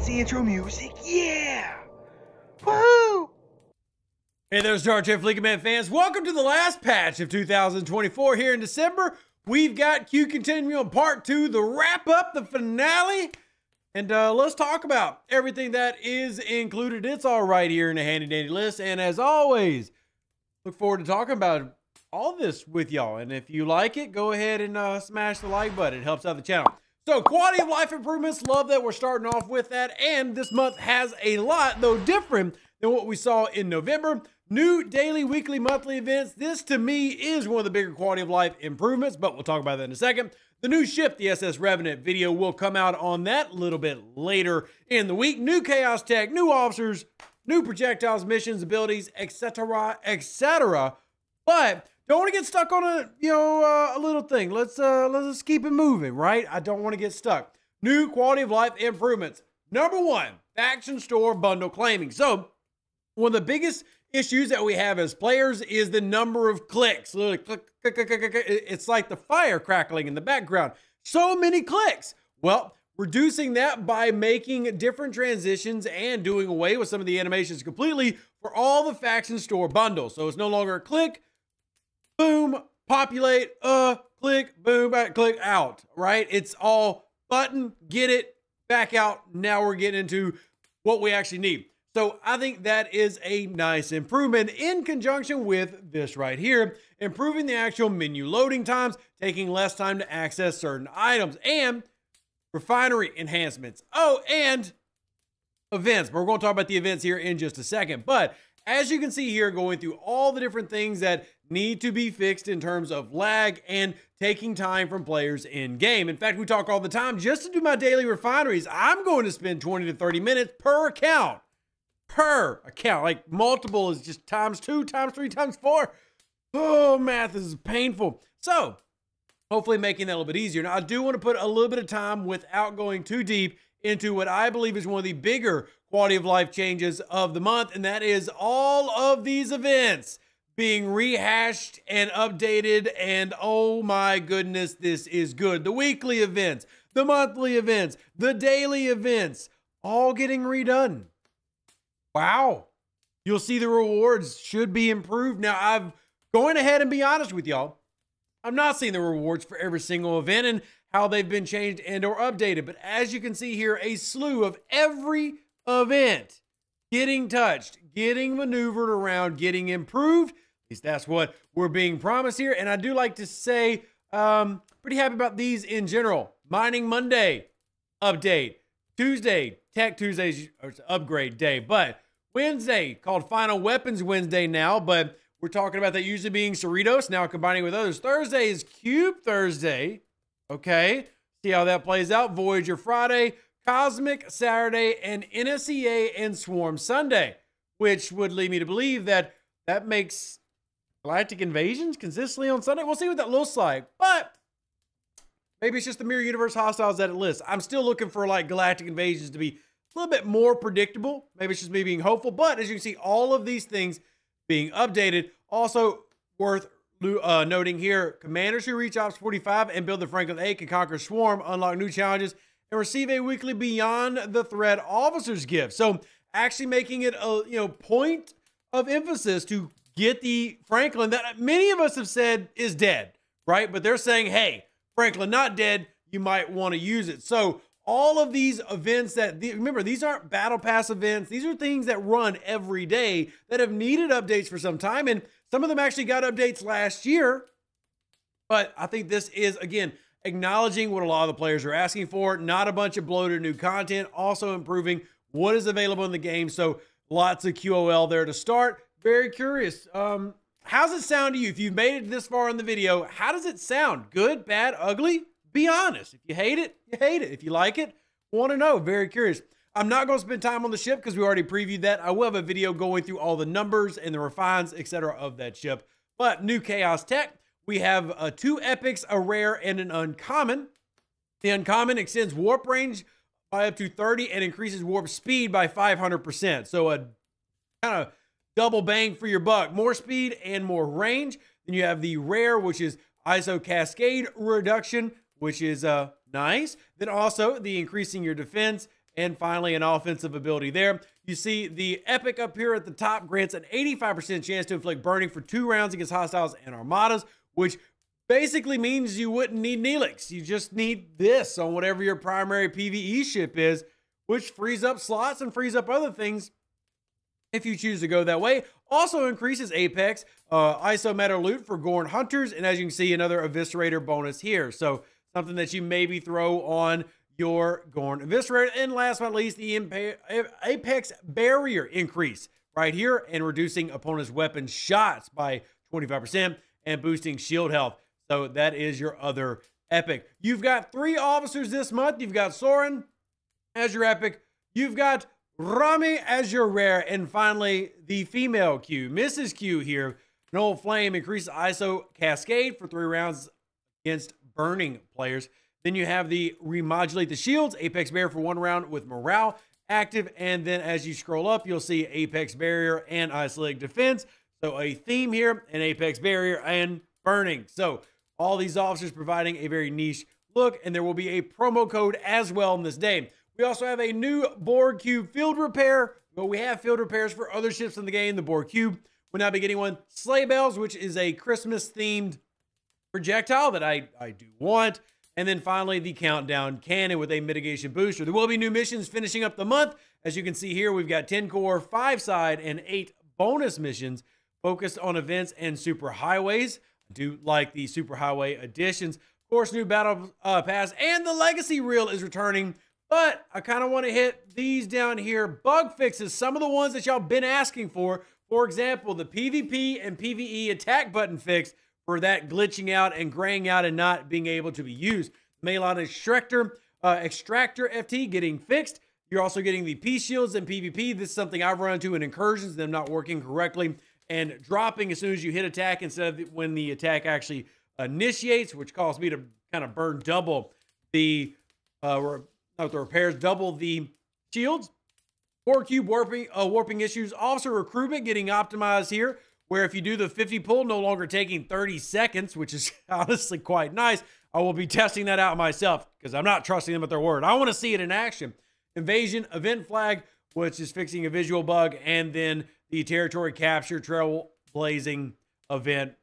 fancy intro music. Yeah! Woohoo! Hey there, Star Trek Fleet Command fans. Welcome to the last patch of 2024 here in December. We've got Q Continuum Part 2, the wrap-up, the finale. And let's talk about everything that is included. It's all right here in a handy-dandy list. And as always, look forward to talking about all this with y'all. And if you like it, go ahead and smash the like button. It helps out the channel. So, quality of life improvements. Love that we're starting off with that. And this month has a lot, though different than what we saw in November. New daily, weekly, monthly events. This, to me, is one of the bigger quality of life improvements, but we'll talk about that in a second. The new ship, the SS Revenant, video will come out on that a little bit later in the week. New Chaos Tech, new officers, new projectiles, missions, abilities, etc., etc. But don't want to get stuck on a little thing. Let's keep it moving, right? I don't want to get stuck. New quality of life improvements. Number one, faction store bundle claiming. So one of the biggest issues that we have as players is the number of clicks. Literally click, click, click, click, click. It's like the fire crackling in the background. So many clicks. Well, reducing that by making different transitions and doing away with some of the animations completely for all the faction store bundles. So it's no longer a click, boom, populate, click, boom, click, out, right? It's all button, get it, back out. Now we're getting into what we actually need. So I think that is a nice improvement in conjunction with this right here, improving the actual menu loading times, taking less time to access certain items, and refinery enhancements. Oh, and events. We're going to talk about the events here in just a second. But as you can see here, going through all the different things that need to be fixed in terms of lag and taking time from players in game. In fact, we talk all the time, just to do my daily refineries, I'm going to spend 20 to 30 minutes per account. Like multiple is just times 2, times 3, times 4. Oh, math is painful. So hopefully making that a little bit easier. Now, I do want to put a little bit of time without going too deep into what I believe is one of the bigger quality of life changes of the month, and that is all of these events being rehashed and updated, and oh my goodness, this is good. The weekly events, the monthly events, the daily events, all getting redone. Wow. You'll see the rewards should be improved. Now, I'm going ahead and be honest with y'all. I'm not seeing the rewards for every single event and how they've been changed and or updated. But as you can see here, a slew of every event getting touched, getting maneuvered around, getting improved. At least that's what we're being promised here. And I do like to say, pretty happy about these in general. Mining Monday update. Tuesday, Tech Tuesday's upgrade day, but Wednesday called Final Weapons Wednesday now, but we're talking about that usually being Cerritos, now combining with others. Thursday is Cube Thursday. Okay, see how that plays out. Voyager Friday, Cosmic Saturday, and NSEA and Swarm Sunday, which would lead me to believe that that makes Galactic Invasions consistently on Sunday. We'll see what that looks like, but maybe it's just the Mirror Universe hostiles that it lists. I'm still looking for like Galactic Invasions to be a little bit more predictable. Maybe it's just me being hopeful. But as you can see, all of these things being updated. Also worth noting here, commanders who reach Ops 45 and build the Franklin 8 can conquer Swarm, unlock new challenges, and receive a weekly Beyond the Threat Officer's Gift. So actually making it a point of emphasis to get the Franklin that many of us have said is dead, right? But they're saying, hey, Franklin not dead, you might want to use it. So all of these events remember, these aren't battle pass events. These are things that run every day that have needed updates for some time. And some of them actually got updates last year. But I think this is, again, acknowledging what a lot of the players are asking for. Not a bunch of bloated new content. Also improving what is available in the game. So lots of QOL there to start. Very curious. How's it sound to you? If you've made it this far in the video, how does it sound? Good, bad, ugly? Be honest. If you hate it, you hate it. If you like it, want to know. Very curious. I'm not going to spend time on the ship because we already previewed that. I will have a video going through all the numbers and the refines, etc. of that ship. But new Chaos Tech, we have 2 epics, a rare, and an uncommon. The uncommon extends warp range by up to 30 and increases warp speed by 500%. So a kind of double bang for your buck. More speed and more range. Then you have the rare, which is ISO cascade reduction, which is nice. Then also the increasing your defense And finally, an offensive ability there. You see the Epic up here at the top grants an 85% chance to inflict burning for 2 rounds against hostiles and armadas, which basically means you wouldn't need Neelix. You just need this on whatever your primary PvE ship is, which frees up slots and frees up other things if you choose to go that way. Also increases Apex, ISO meta loot for Gorn Hunters, and as you can see, another Eviscerator bonus here. So something that you maybe throw on your Gorn Eviscerator. And last but not least, the Apex Barrier increase right here, and reducing opponents' weapon shots by 25% and boosting shield health. So that is your other epic. You've got 3 officers this month. You've got Soren as your epic. You've got Rami as your rare. And finally, the female Q, Mrs. Q here. An old flame increases ISO Cascade for 3 rounds against burning players. Then you have the remodulate the shields, Apex Barrier for 1 round with morale active. And then as you scroll up, you'll see Apex Barrier and Isolated Defense. So a theme here, an Apex Barrier and burning. So all these officers providing a very niche look, and there will be a promo code as well in this day. We also have a new Borg Cube field repair, but we have field repairs for other ships in the game. The Borg Cube will now be getting one. Sleigh Bells, which is a Christmas-themed projectile that I do want. And then finally, the Countdown Cannon with a mitigation booster. There will be new missions finishing up the month. As you can see here, we've got 10 core, 5 side, and 8 bonus missions focused on events and superhighways. I do like the superhighway additions. Of course, new battle pass and the legacy reel is returning. But I kind of want to hit these down here. Bug fixes, some of the ones that y'all been asking for. For example, the PvP and PvE attack button fix for that glitching out and graying out and not being able to be used. Malon Extractor FT getting fixed. You're also getting the P shields and PvP. This is something I've run into in incursions, them not working correctly and dropping as soon as you hit attack instead of when the attack actually initiates, which caused me to kind of burn double the repairs, double the shields. 4 cube warping issues. Officer recruitment getting optimized here, where if you do the 50 pull, no longer taking 30 seconds, which is honestly quite nice. I will be testing that out myself because I'm not trusting them at their word. I want to see it in action. Invasion event flag, which is fixing a visual bug, and then the territory capture trailblazing event.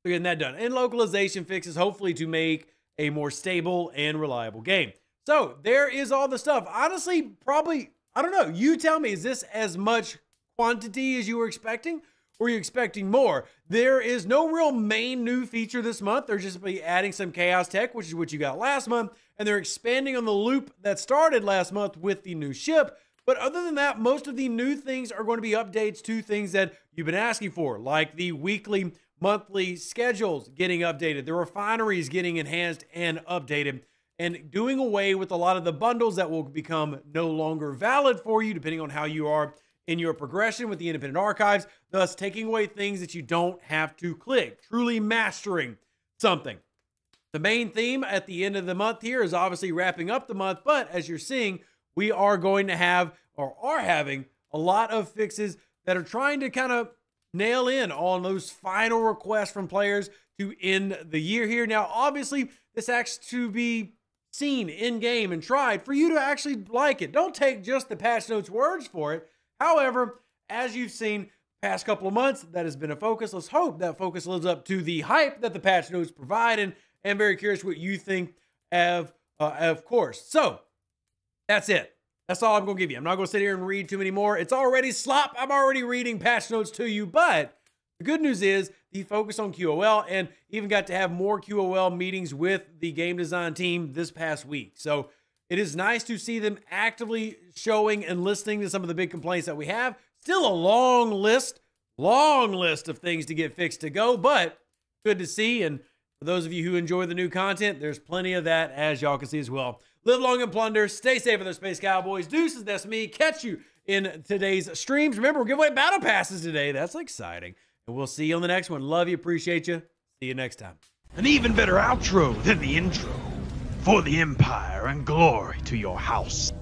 We're getting that done. And localization fixes, hopefully to make a more stable and reliable game. So there is all the stuff. Honestly, probably, I don't know. You tell me, is this as much quantity as you were expecting? Or are you expecting more? There is no real main new feature this month. They're just be adding some chaos tech, which is what you got last month. And they're expanding on the loop that started last month with the new ship. But other than that, most of the new things are going to be updates to things that you've been asking for, like the weekly, monthly schedules getting updated, the refineries getting enhanced and updated, and doing away with a lot of the bundles that will become no longer valid for you, depending on how you are in your progression with the independent archives, thus taking away things that you don't have to click, truly mastering something. The main theme at the end of the month here is obviously wrapping up the month, but as you're seeing, we are going to have, or are having, a lot of fixes that are trying to kind of nail in on those final requests from players to end the year here. Now, obviously, this has to be seen in-game and tried for you to actually like it. Don't take just the patch notes words for it. However, as you've seen past couple of months, that has been a focus. Let's hope that focus lives up to the hype that the patch notes provide, and I'm very curious what you think of course. So, that's it. That's all I'm going to give you. I'm not going to sit here and read too many more. It's already slop. I'm already reading patch notes to you, but the good news is the focus on QOL, and even got to have more QOL meetings with the game design team this past week. So it is nice to see them actively showing and listening to some of the big complaints that we have. Still a long list of things to get fixed to go, but good to see. And for those of you who enjoy the new content, there's plenty of that, as y'all can see as well. Live long and plunder. Stay safe with our Space Cowboys. Deuces, that's me. Catch you in today's streams. Remember, we're giving away battle passes today. That's exciting. And we'll see you on the next one. Love you. Appreciate you. See you next time. An even better outro than the intro. For the Empire and glory to your house.